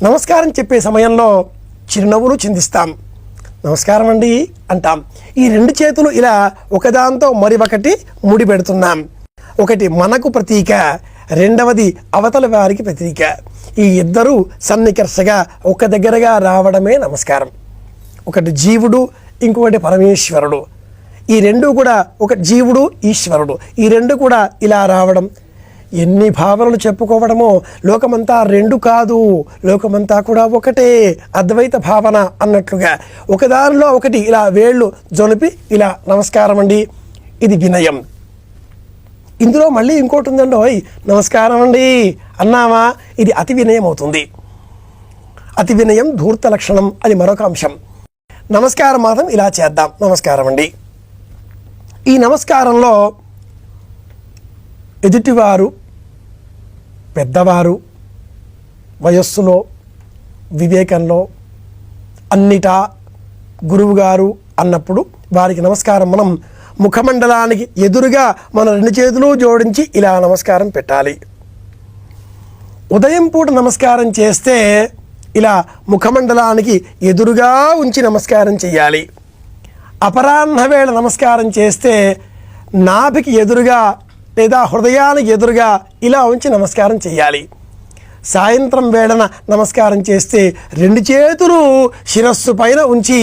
నమస్కారం చెప్పే సమయంలో చిరునవ్వులు చిందిస్తాం. నమస్కారం అండి అంటాం. ఈ రెండు చేతులు ఇలా ఒకదాంతో మరి ఒకటి ముడి పెడుతున్నాం. ఒకటి మనకు ప్రతీక, రెండవది అవతల వారికి ప్రతీక. ఈ ఇద్దరూ సన్నికర్షగా ఒక దగ్గరగా రావడమే నమస్కారం. ఒకటి జీవుడు, ఇంకొకటి పరమేశ్వరుడు. ఈ రెండు కూడా, ఒక జీవుడు ఈశ్వరుడు, ఈ రెండు కూడా ఇలా రావడం. ఎన్ని భావనలు చెప్పుకోవడమో, లోకమంతా రెండు కాదు, లోకమంతా కూడా ఒకటే, అద్వైత భావన అన్నట్లుగా ఒకదానిలో ఒకటి ఇలా వేళ్ళు జొలిపి ఇలా నమస్కారం అండి, ఇది వినయం. ఇందులో మళ్ళీ ఇంకోటి ఉందండి, ఓయ్ నమస్కారం అండి అన్నామా, ఇది అతి వినయం అవుతుంది. అతి వినయం ధూర్త లక్షణం, అది మరొక అంశం. నమస్కారం మాత్రం ఇలా చేద్దాం. నమస్కారం అండి. ఈ నమస్కారంలో ఎదుటివారు పెద్దవారు, వయస్సులో, వివేకంలో, అన్నిటా గురువుగారు అన్నప్పుడు వారికి నమస్కారం మనం ముఖమండలానికి ఎదురుగా మన రెండు చేతులు జోడించి ఇలా నమస్కారం పెట్టాలి. ఉదయం పూట నమస్కారం చేస్తే ఇలా ముఖమండలానికి ఎదురుగా ఉంచి నమస్కారం చేయాలి. అపరాహ్న వేళ నమస్కారం చేస్తే నాభికి ఎదురుగా లేదా హృదయానికి ఎదురుగా ఇలా ఉంచి నమస్కారం చేయాలి. సాయంత్రం వేళన నమస్కారం చేస్తే రెండు చేతులు శిరస్సు పైన ఉంచి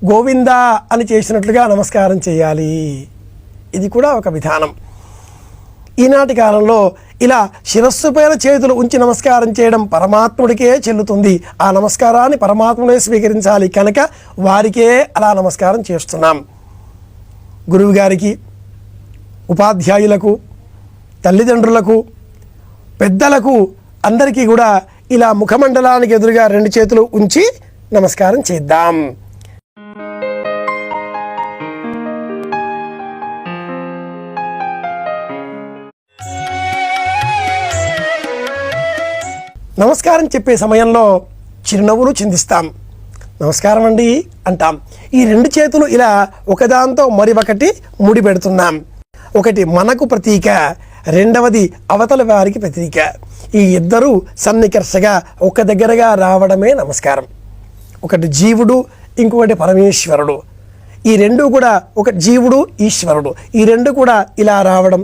గోవిందా అని చేసినట్లుగా నమస్కారం చేయాలి. ఇది కూడా ఒక విధానం. ఈనాటి కాలంలో ఇలా శిరస్సు పైన చేతులు ఉంచి నమస్కారం చేయడం పరమాత్ముడికే చెల్లుతుంది. ఆ నమస్కారాన్ని పరమాత్ముడే స్వీకరించాలి కనుక వారికే అలా నమస్కారం చేస్తున్నాం. గురువు గారికి, ఉపాధ్యాయులకు, తల్లిదండ్రులకు, పెద్దలకు, అందరికీ కూడా ఇలా ముఖమండలానికి ఎదురుగా రెండు చేతులు ఉంచి నమస్కారం చేద్దాం. నమస్కారం చెప్పే సమయంలో చిరునవ్వులు చిందిస్తాం. నమస్కారం అండి అంటాం. ఈ రెండు చేతులు ఇలా ఒకదాంతో మరి ఒకటి ముడి పెడుతున్నాం. ఒకటి మనకు ప్రతీక, రెండవది అవతల వారికి ప్రతీక. ఈ ఇద్దరూ సన్నికర్షగా ఒక దగ్గరగా రావడమే నమస్కారం. ఒకటి జీవుడు, ఇంకొకటి పరమేశ్వరుడు. ఈ రెండు కూడా, ఒక జీవుడు ఈశ్వరుడు, ఈ రెండు కూడా ఇలా రావడం.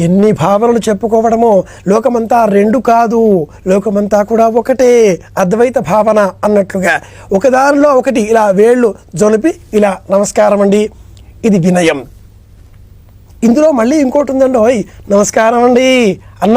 ఎన్ని భావనలు చెప్పుకోవడమో, లోకమంతా రెండు కాదు, లోకమంతా కూడా ఒకటే, అద్వైత భావన అన్నట్లుగా ఒకదానిలో ఒకటి ఇలా వేళ్ళు జొలిపి ఇలా నమస్కారం అండి, ఇది వినయం. ఇందులో మళ్ళీ ఇంకోటి ఉందండి, ఓయ్ నమస్కారం అండి అన్న